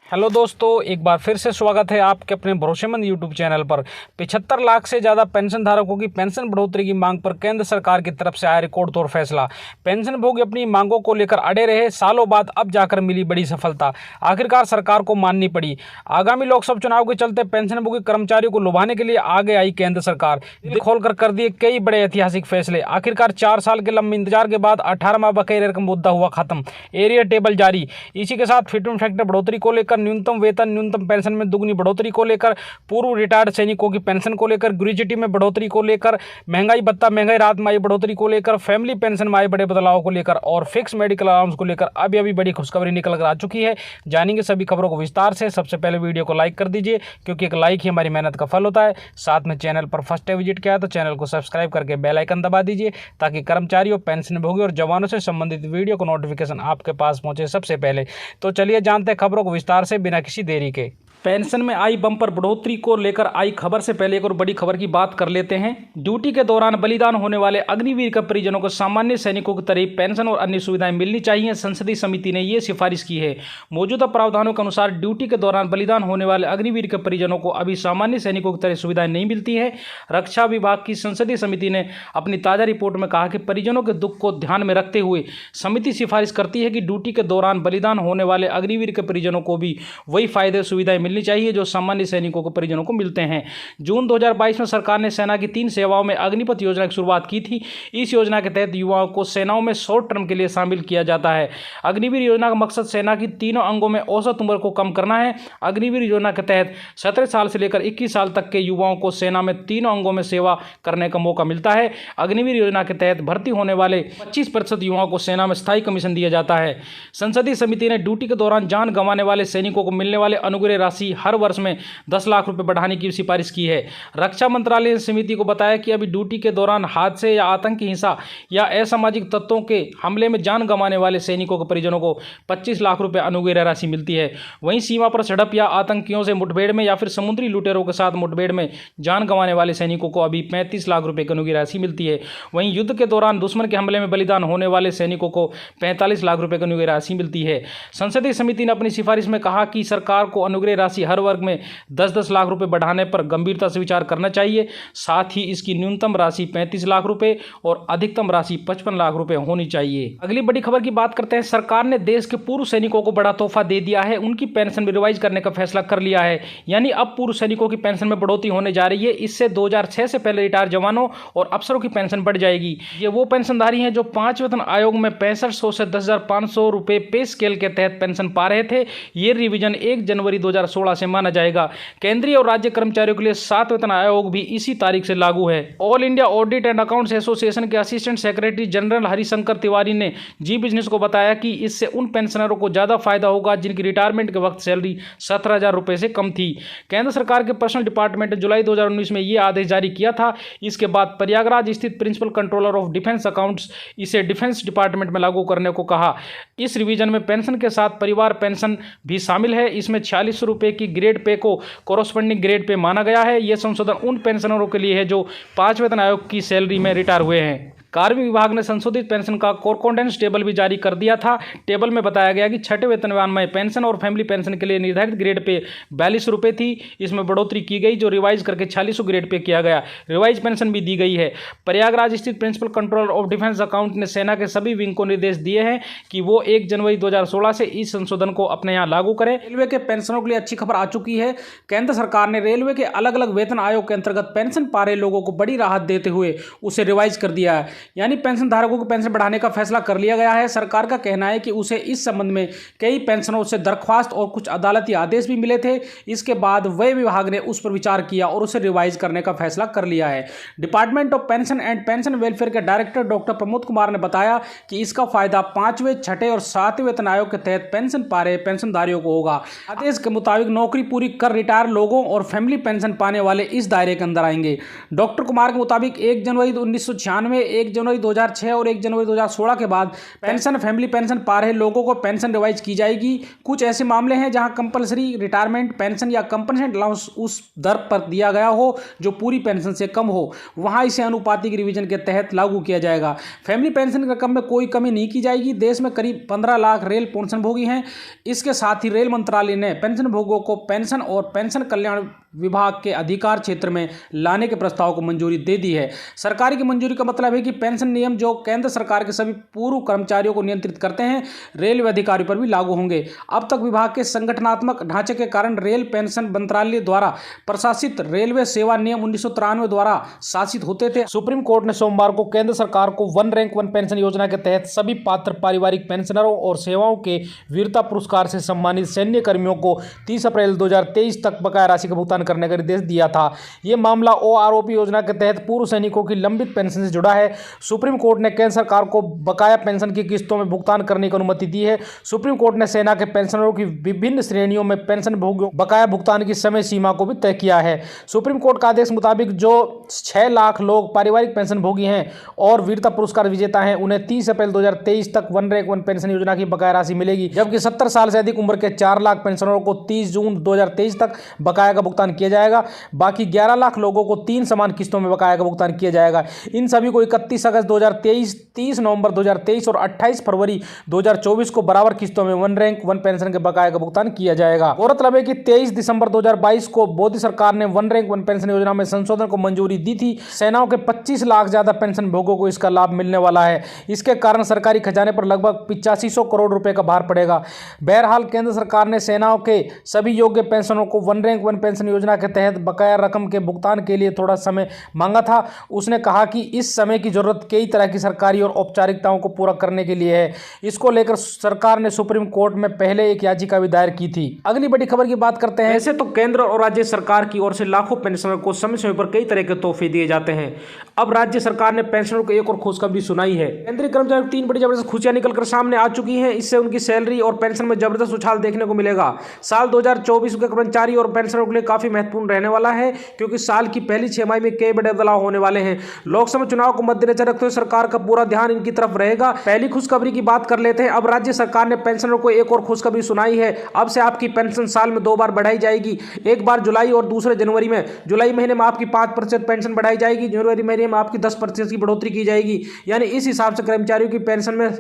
Hello दोस्तों, एक बार फिर से स्वागत है आपके अपने भरोसेमंद यूट्यूब चैनल पर। 75 लाख से ज़्यादा पेंशन धारकों की पेंशन बढ़ोतरी की मांग पर केंद्र सरकार की तरफ से आया रिकॉर्ड तोड़ फैसला। पेंशनभोगी अपनी मांगों को लेकर अड़े रहे, सालों बाद अब जाकर मिली बड़ी सफलता। आखिरकार सरकार को माननी पड़ी। आगामी लोकसभा चुनाव के चलते पेंशनभोगी कर्मचारियों को लुभाने के लिए आगे आई केंद्र सरकार। दिल खोलकर कर दिए कई बड़े ऐतिहासिक फैसले। आखिरकार 4 साल के लंबे इंतजार के बाद 18वां बकाया रकम मुद्दा हुआ खत्म। एरियर टेबल जारी। इसी के साथ फिटमेंट फैक्टर बढ़ोतरी को लेकर, न्यूनतम वेतन, न्यूनतम पेंशन में दुगनी बढ़ोतरी को लेकर, पूर्व रिटायर्ड सैनिकों की पेंशन को लेकर, ग्रेच्युटी में बढ़ोतरी को लेकर, महंगाई भत्ता, महंगाई राहत में आई बढ़ोतरी को लेकर, फैमिली पेंशन में आए बड़े बदलाव को लेकर और फिक्स मेडिकल अलाउंस को लेकर अभी बड़ी खुशखबरी निकल कर आ चुकी है। जानेंगे सभी खबरों को विस्तार से। सबसे पहले वीडियो को लाइक कर दीजिए, क्योंकि एक लाइक ही हमारी मेहनत का फल होता है। साथ में चैनल पर फर्स्ट टाइम विजिट किया है तो चैनल को सब्सक्राइब करके बेल आइकन दबा दीजिए, ताकि कर्मचारियों, पेंशनभोगी और जवानों से संबंधित वीडियो को नोटिफिकेशन आपके पास पहुंचे सबसे पहले। तो चलिए जानते हैं खबरों को विस्तार से बिना किसी देरी के। पेंशन में आई बम्पर बढ़ोतरी को लेकर आई खबर से पहले एक और बड़ी खबर की बात कर लेते हैं। ड्यूटी के दौरान बलिदान होने वाले अग्निवीर के परिजनों को सामान्य सैनिकों की तरह पेंशन और अन्य सुविधाएं मिलनी चाहिए। संसदीय समिति ने यह सिफारिश की है। मौजूदा प्रावधानों के अनुसार ड्यूटी के दौरान बलिदान होने वाले अग्निवीर के परिजनों को अभी सामान्य सैनिकों की तरह सुविधाएं नहीं मिलती है। रक्षा विभाग की संसदीय समिति ने अपनी ताजा रिपोर्ट में कहा कि परिजनों के दुख को ध्यान में रखते हुए समिति सिफारिश करती है कि ड्यूटी के दौरान बलिदान होने वाले अग्निवीर के परिजनों को भी वही फायदे सुविधाएं मिलनी चाहिए जो सामान्य सैनिकों को परिजनों को मिलते हैं। जून 2022 में सरकार ने सेना की 3 सेवाओं में अग्निपथ योजना की शुरुआत की थी। इस योजना के तहत युवाओं को सेनाओं में शॉर्ट टर्म के लिए शामिल किया जाता है। अग्निवीर योजना का मकसद सेना की तीनों अंगों में औसत उम्र को कम करना है। अग्निवीर योजना के तहत 17 साल से लेकर 21 साल तक के युवाओं को सेना में तीनों अंगों में सेवा करने का मौका मिलता है। अग्निवीर योजना के तहत भर्ती होने वाले 25% युवाओं को सेना में स्थायी कमीशन दिया जाता है। संसदीय समिति ने ड्यूटी के दौरान जान गंवाने वाले सैनिकों को मिलने वाले अनुग्रह राशि हर वर्ष में 10 लाख रुपए बढ़ाने की सिफारिश की है। रक्षा मंत्रालय ने समिति को बताया कि अभी ड्यूटी के दौरान हादसे या आतंकी हिंसा या असामाजिक तत्वों के हमले में जान गंवाने वाले सैनिकों के परिजनों को 25 लाख रुपए अनुग्रह राशि मिलती है। वहीं सीमा पर झड़प या आतंकियों से मुठभेड़ में या फिर समुद्री लुटेरों के साथ मुठभेड़ में जान गंवाने वाले सैनिकों को अभी 35 लाख रुपए की अनुग्रह राशि मिलती है। वहीं युद्ध के दौरान दुश्मन के हमले में बलिदान होने वाले सैनिकों को 45 लाख रुपए की अनुग्रह राशि मिलती है। संसदीय समिति ने अपनी सिफारिश में कहा कि सरकार को अनुग्रह राशि हर वर्ग में 10-10 लाख रुपए बढ़ाने पर गंभीरता से विचार करना चाहिए। साथ ही इसकी न्यूनतम राशि 35 लाख रुपए और अधिकतम राशि 55 लाख रुपए होनी चाहिए। अगली बड़ी खबर की बात करते हैं। सरकार ने देश के पूर्व सैनिकों को बड़ा तोहफा दे दिया है। उनकी पेंशन में रिवाइज करने का फैसला कर लिया है। यानी अब पूर्व सैनिकों की पेंशन में बढ़ोतरी होने जा रही है। इससे 2006 से पहले रिटायर जवानों और अफसरों की पेंशन बढ़ जाएगी। ये वो पेंशनधारी हैं जो 5 वेतन आयोग में 6500 से 10,500 रुपए पे स्केल के तहत पेंशन पा रहे थे। ये रिवीजन 1 जनवरी 2016 से माना जाएगा। केंद्रीय और राज्य कर्मचारियों के लिए 7 वेतन आयोग भी इसी तारीख से लागू है। All India audit and accounts association के assistant secretary general Harishankar Tiwari ने जी बिजनेस को बताया कि इससे उन पेंशनरों को ज्यादा फायदा होगा जिनकी रिटायरमेंट के वक्त सैलरी 17,000 रुपए से कम थी। केंद्र सरकार के पर्सनल डिपार्टमेंट ने जुलाई 2019 में यह आदेश जारी किया था। इसके बाद प्रयागराज स्थित principal controller of defence accounts इसे डिफेंस डिपार्टमेंट में लागू करने को कहा। इस रिवीजन में पेंशन के साथ परिवार पेंशन भी शामिल है। इसमें 4600 रुपए की ग्रेड पे को कोरोस्पोंडिंग ग्रेड पे माना गया है। यह संशोधन उन पेंशनरों के लिए है जो 5 वेतन आयोग की सैलरी में रिटायर हुए हैं। कार्मिक विभाग ने संशोधित पेंशन का कॉर्कोडेंस टेबल भी जारी कर दिया था। टेबल में बताया गया कि 6ठे वेतनमान में पेंशन और फैमिली पेंशन के लिए निर्धारित ग्रेड पे 42 रुपए थी। इसमें बढ़ोतरी की गई जो रिवाइज करके 4600 ग्रेड पे किया गया। रिवाइज पेंशन भी दी गई है। प्रयागराज स्थित principal controller of defence account ने सेना के सभी विंग को निर्देश दिए हैं कि वो 1 जनवरी 2016 से इस संशोधन को अपने यहाँ लागू करें। रेलवे के पेंशनरों के लिए अच्छी खबर आ चुकी है। केंद्र सरकार ने रेलवे के अलग अलग वेतन आयोग के अंतर्गत पेंशन पा रहे लोगों को बड़ी राहत देते हुए उसे रिवाइज कर दिया है। यानी पेंशन धारकों को पेंशन बढ़ाने का फैसला कर लिया गया है। सरकार का कहना है कि उसे इस संबंध में कई पेंशनरों से दरख्वास्त और कुछ अदालती आदेश भी मिले थे। इसके बाद वह विभाग ने उस पर विचार किया और उसे रिवाइज करने का फैसला कर लिया है। Department of pension and pension welfare के डायरेक्टर डॉक्टर प्रमोद कुमार ने बताया कि इसका फायदा 5वें, 6ठे और 7वें वेतन आयोग के तहत पेंशन पा रहे पेंशनधारियों को होगा। आदेश के मुताबिक नौकरी पूरी कर रिटायर लोगों और फैमिली पेंशन पाने वाले इस दायरे के अंदर आएंगे। डॉक्टर कुमार के मुताबिक 1 जनवरी 1996, 1 जनवरी 2006 और 1 जनवरी 2016 के बाद पेंशन फैमिली पेंशन पा रहे लोगों को पेंशन रिवाइज की जाएगी। कुछ ऐसे मामले हैं जहां कंपलसरी रिटायरमेंट पेंशन या कंपनसेशन अलाउंस उस दर पर दिया गया हो जो पूरी पेंशन से कम हो, वहां इसे अनुपातिक रिवीजन के तहत लागू किया जाएगा। फैमिली पेंशन की रकम में कोई कमी नहीं की जाएगी। देश में करीब 15 लाख रेल पेंशनभोगी हैं। इसके साथ ही रेल मंत्रालय ने पेंशनभोगियों को पेंशन और पेंशन कल्याण विभाग के अधिकार क्षेत्र में लाने के प्रस्ताव को मंजूरी दे दी है। सरकारी की मंजूरी का मतलब है कि पेंशन नियम जो केंद्र सरकार के सभी पूर्व कर्मचारियों को नियंत्रित करते हैं, रेलवे अधिकारियों पर भी लागू होंगे। अब तक विभाग के संगठनात्मक ढांचे के कारण रेल पेंशन मंत्रालय द्वारा प्रशासित रेलवे सेवा नियम 1993 द्वारा शासित होते थे। सुप्रीम कोर्ट ने सोमवार को केंद्र सरकार को वन रैंक वन पेंशन योजना के तहत सभी पात्र पारिवारिक पेंशनरों और सेवाओं के वीरता पुरस्कार से सम्मानित सैन्य कर्मियों को 30 अप्रैल 2023 तक बकाया राशि का भुगतान करने का निर्देश दिया था। यह मामला ओआरओपी योजना के तहत पूर्व सैनिकों की लंबित पेंशन से जुड़ा है। सुप्रीम कोर्ट ने केंद्र सरकार को बकाया पेंशन की किस्तों में भुगतान करने की अनुमति दी है। सुप्रीम कोर्ट ने सेना के पेंशनरों की विभिन्न श्रेणियों में पेंशन भोगियों बकाया भुगतान की समय सीमा को भी तय किया है। सुप्रीम कोर्ट का आदेश मुताबिक जो 6 लाख लोग पारिवारिक पेंशन भोगी हैं और वीरता पुरस्कार विजेता हैं, उन्हें 30 अप्रैल 2023 तक वन रैंक वन पेंशन योजना की बकाया राशि मिलेगी, जबकि 70 साल से अधिक उम्र के 4 लाख पेंशनरों को 30 जून 2023 तक बकाया का भुगतान किया जाएगा। बाकी 11 लाख लोगों को 3 समान किस्तों में बकाया का भुगतान किया जाएगा। इन सभी को 31 अगस्त 2023, 30 नवंबर 2023 और 28 फरवरी 2024 को बराबर किस्तों में वन रैंक वन पेंशन के बकाया का भुगतान किया जाएगा। गौरतलब है कि 23 दिसंबर 2022 को मोदी सरकार ने वन रैंक वन पेंशन योजना में संशोधन को मंजूरी दी थी। सेनाओं के 25 लाख ज्यादा पेंशन भोगियों को इसका लाभ मिलने वाला है। इसके कारण सरकारी खजाने पर लगभग 8500 करोड़ रुपए का भार पड़ेगा। बहरहाल केंद्र सरकार ने सेनाओं के सभी योग्य पेंशनरों को वन रैंक वन पेंशन योजना के तहत बकाया रकम के भुगतान के लिए थोड़ा समय मांगा था। उसने कहा कि इस समय की जरूरत कई तरह की सरकारी और औपचारिकताओं को पूरा करने के लिए है। इसको लेकर सरकार ने सुप्रीम कोर्ट में पहले एक याचिका भी दायर की थी। अगली बड़ी खबर की बात करते हैं। ऐसे तो केंद्र और राज्य सरकार की ओर से लाखों पेंशनर को समय समय पर कई तरह के तोहफे दिए जाते हैं। अब राज्य सरकार ने पेंशनरों को एक और खुशखबरी सुनाई है। केंद्रीय कर्मचारियों को 3 बड़ी जबरदस्त खुशियां निकलकर सामने आ चुकी हैं। इससे उनकी सैलरी और पेंशन में जबरदस्त उछाल देखने को मिलेगा। साल 2024 के कर्मचारी और पेंशनरों के लिए काफी महत्वपूर्ण रहने वाला है, क्योंकि साल की पहली 6 माह में कई बड़े बदलाव होने वाले हैं। लोकसभा चुनाव को मद्देनजर रखते हुए सरकार का पूरा ध्यान इनकी तरफ रहेगा। पहली खुशखबरी की बात कर लेते हैं। अब राज्य सरकार ने पेंशनरों को एक और खुशखबरी सुनाई है। अब से आपकी पेंशन साल में 2 बार बढ़ाई जाएगी। एक बार जुलाई और दूसरे जनवरी में। जुलाई महीने में आपकी 5% पेंशन बढ़ाई जाएगी, जनवरी महीने में आपकी 10% की बढ़ोतरी की जाएगी। यानी इस हिसाब से कर्मचारियों की पेंशन में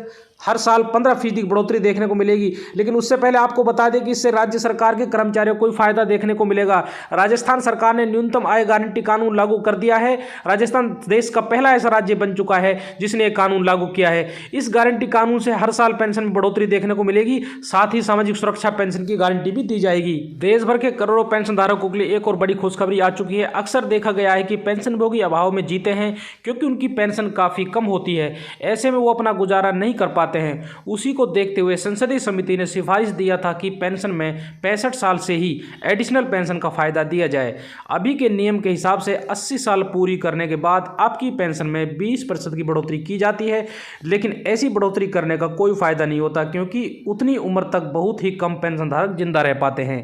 हर साल 15% की बढ़ोतरी देखने को मिलेगी। लेकिन उससे पहले आपको बता दें कि इससे राज्य सरकार के कर्मचारियों को कोई फायदा देखने को मिलेगा। राजस्थान सरकार ने न्यूनतम आय गारंटी कानून लागू कर दिया है। राजस्थान देश का पहला ऐसा राज्य बन चुका है जिसने एक कानून लागू किया है। इस गारंटी कानून से हर साल पेंशन में बढ़ोतरी देखने को मिलेगी। साथ ही सामाजिक सुरक्षा पेंशन की गारंटी भी दी जाएगी। देश भर के करोड़ों पेंशन धारकों के लिए एक और बड़ी खुशखबरी आ चुकी है। अक्सर देखा गया है कि पेंशनभोगी अभाव में जीते हैं, क्योंकि उनकी पेंशन काफी कम होती है। ऐसे में वो अपना गुजारा नहीं कर पाते हैं। उसी को देखते हुए संसदीय समिति ने सिफारिश दिया था कि पेंशन में 65 साल से ही एडिशनल पेंशन का फायदा दिया जाए। अभी के नियम के हिसाब से 80 साल पूरी करने के बाद आपकी पेंशन में 20% की बढ़ोतरी की जाती है। लेकिन ऐसी बढ़ोतरी करने का कोई फायदा नहीं होता, क्योंकि उतनी उम्र तक बहुत ही कम पेंशन धारक जिंदा रह पाते हैं।